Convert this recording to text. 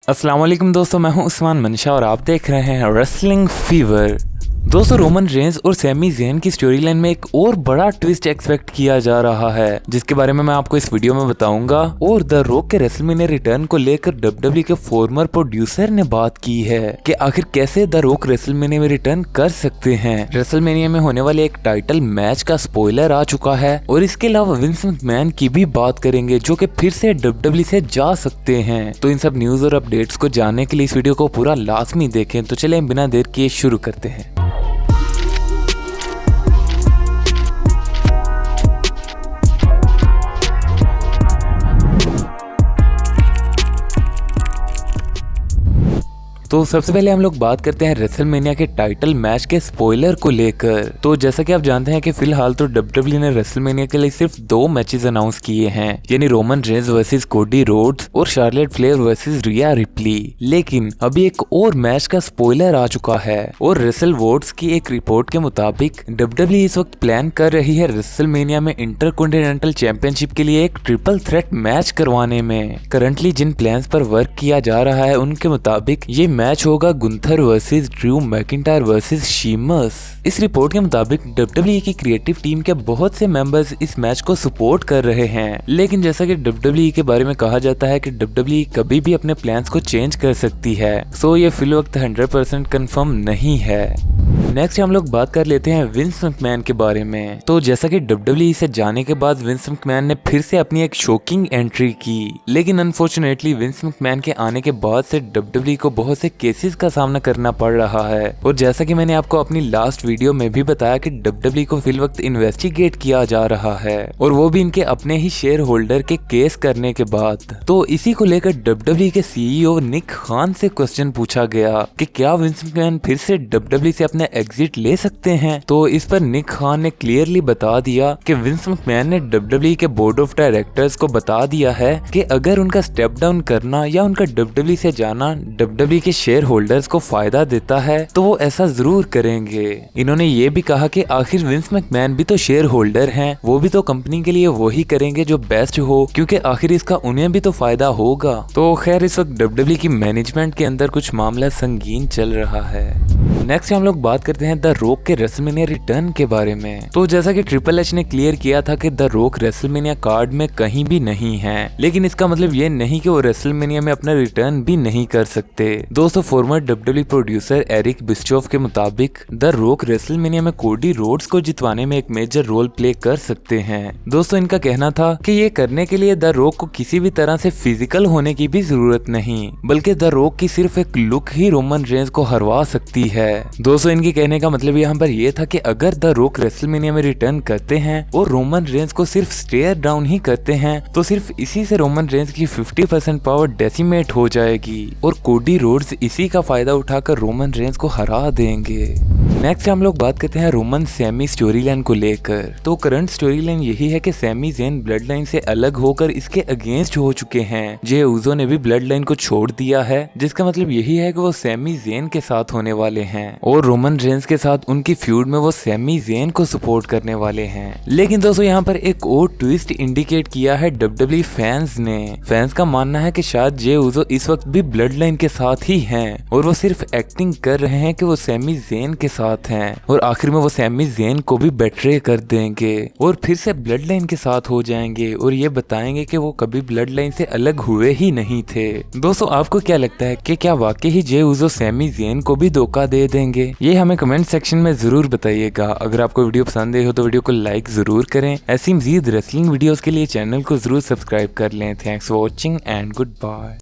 अस्सलाम वालेकुम दोस्तों, मैं हूं उस्मान मनशा और आप देख रहे हैं रेसलिंग फीवर। दोस्तों, रोमन रेंज और सैमी ज़ेन की स्टोरी लाइन में एक और बड़ा ट्विस्ट एक्सपेक्ट किया जा रहा है, जिसके बारे में मैं आपको इस वीडियो में बताऊंगा। और द रॉक के रेसलमेनिया रिटर्न को लेकर डब्ल्यूडब्ल्यूई के फॉर्मर प्रोड्यूसर ने बात की है कि आखिर कैसे द रॉक रेसलमेनिया में रिटर्न कर सकते हैं। रेसलमेनिया में होने वाले एक टाइटल मैच का स्पॉइलर आ चुका है और इसके अलावा विंस मैकमैन की भी बात करेंगे, जो कि फिर से डब्ल्यूडब्ल्यूई से जा सकते हैं। तो इन सब न्यूज और अपडेट्स को जानने के लिए इस वीडियो को पूरा लाजमी देखें। तो चलें बिना देर किए शुरू करते हैं। तो सबसे पहले हम लोग बात करते हैं रेसलमेनिया के टाइटल मैच के स्पॉइलर को लेकर। तो जैसा कि आप जानते हैं कि फिलहाल तो डब्ल्यूडब्ल्यूई ने रेसलमेनिया के लिए सिर्फ 2 मैचेस अनाउंस किए हैं, यानी Roman Reigns versus Cody Rhodes और Charlotte Flair versus Rhea Ripley. लेकिन अभी एक और मैच का स्पॉइलर आ चुका है और रेसल वोट्स की एक रिपोर्ट के मुताबिक डब्ल्यूडब्ल्यूई इस वक्त प्लान कर रही है रेसलमेनिया में इंटरकॉन्टिनेंटल चैंपियनशिप के लिए एक ट्रिपल थ्रेट मैच करवाने में। करंटली जिन प्लान्स पर वर्क किया जा रहा है उनके मुताबिक ये मैच होगा Gunther versus Drew McIntyre versus Sheamus. इस रिपोर्ट के मुताबिक डब्ल्यूडब्ल्यूई की क्रिएटिव टीम के बहुत से मेंबर्स इस मैच को सपोर्ट कर रहे हैं, लेकिन जैसा कि डब्ल्यूडब्ल्यूई के बारे में कहा जाता है कि डब्ल्यूडब्ल्यूई कभी भी अपने प्लान्स को चेंज कर सकती है। सो ये फिलवक्त 100% कंफर्म नहीं है। नेक्स्ट हम लोग बात कर लेते हैं विंस मैकमैन के बारे में। तो जैसा कि डब्ल्यूडब्ल्यूई से जाने के बाद विंस मैकमैन ने फिर से अपनी एक शॉकिंग एंट्री की, लेकिन अनफॉर्चुनेटली विंस मैकमैन के आने के बाद से डब्ल्यूडब्ल्यूई को बहुत से केसेस का सामना करना पड़ रहा है। और जैसा कि मैंने आपको अपनी लास्ट वीडियो में भी बताया कि डब्ल्यूडब्ल्यूई को फिल वक्त इन्वेस्टिगेट किया जा रहा है, और वो भी इनके अपने ही शेयर होल्डर के केस करने के बाद। तो इसी को लेकर डब्ल्यूडब्ल्यूई के सीईओ निक खान से क्वेश्चन पूछा गया कि क्या विंस मैकमैन फिर से डब्ल्यूडब्ल्यूई से अपने एग्जिट ले सकते हैं। तो इस पर निक खान ने क्लियरली बता दिया कि विंस मैकमैन ने डब्ल्यूडब्ल्यूई के बोर्ड ऑफ डायरेक्टर्स को बता दिया है कि अगर उनका स्टेप डाउन करना या उनका डब्ल्यूडब्ल्यूई से जाना डब्ल्यूडब्ल्यूई के शेयर होल्डर्स को फायदा देता है तो वो ऐसा जरूर करेंगे। इन्होंने ये भी कहा कि आखिर विंस मैकमैन भी तो शेयर होल्डर हैं, वो भी तो कंपनी के लिए वही करेंगे जो बेस्ट हो, क्योंकि आखिर इसका उन्हें भी तो फायदा होगा। तो खैर इस वक्त डब्ल्यूडब्ल्यूई की मैनेजमेंट के अंदर कुछ मामला संगीन चल रहा है। नेक्स्ट हम लोग बात करते हैं द रॉक के रेसलमेनिया रिटर्न के बारे में। तो जैसा कि ट्रिपल एच ने क्लियर किया था कि द रॉक रेसलमेनिया कार्ड में कहीं भी नहीं है, लेकिन इसका मतलब ये नहीं कि वो रेसलमेनिया में अपना रिटर्न भी नहीं कर सकते। दोस्तों, फॉर्मर डब्ल्यूडब्ल्यूई प्रोड्यूसर एरिक बिस्चोफ के मुताबिक द रॉक रेसलमेनिया में कोडी रोड्स को जितवाने में एक मेजर रोल प्ले कर सकते हैं। दोस्तों, इनका कहना था कि ये करने के लिए द रॉक को किसी भी तरह से फिजिकल होने की भी जरूरत नहीं, बल्कि द रॉक की सिर्फ एक लुक ही रोमन रेंज को हरवा सकती है। दोस्तों, इनके कहने का मतलब यहाँ पर यह था कि अगर द रॉक रेसलमेनिया में रिटर्न करते हैं और रोमन रेंज को सिर्फ स्टेयर डाउन ही करते हैं तो सिर्फ इसी से रोमन रेंज की 50% पावर डेसिमेट हो जाएगी और कोडी रोड्स इसी का फायदा उठाकर रोमन रेंज को हरा देंगे। नेक्स्ट हम लोग बात करते हैं रोमन सैमी स्टोरी लाइन को लेकर। तो करंट स्टोरी लाइन यही है कि सैमी ज़ेन ब्लड लाइन से अलग होकर इसके अगेंस्ट हो चुके हैं। जे उज़ो ने भी ब्लड लाइन को छोड़ दिया है, जिसका मतलब यही है कि वो सैमी ज़ेन के साथ होने वाले हैं और रोमन रेंज के साथ उनकी फ्यूड में वो सैमी ज़ेन को सपोर्ट करने वाले हैं। लेकिन दोस्तों, यहाँ पर एक और ट्विस्ट इंडिकेट किया है डब्ल्यूडब्ल्यूई फैंस ने। फैंस का मानना है कि शायद जे उज़ो इस वक्त भी ब्लड लाइन के साथ ही हैं और वो सिर्फ एक्टिंग कर रहे हैं कि वो सैमी ज़ेन के साथ हैं, और आखिर में वो सैमी ज़ेन को भी बेट्रे कर देंगे और फिर से ब्लड लाइन के साथ हो जाएंगे और ये बताएंगे कि वो कभी ब्लड लाइन से अलग हुए ही नहीं थे। दोस्तों, आपको क्या लगता है कि क्या वाकई ही जे उज़ो सैमी ज़ेन को भी धोखा दे देंगे? ये हमें कमेंट सेक्शन में जरूर बताइएगा। अगर आपको वीडियो पसंद आई हो तो वीडियो को लाइक जरूर करें। ऐसी मजीद रेसलिंग वीडियोस के लिए चैनल को जरूर सब्सक्राइब कर लें। Thanks for watching and good bye.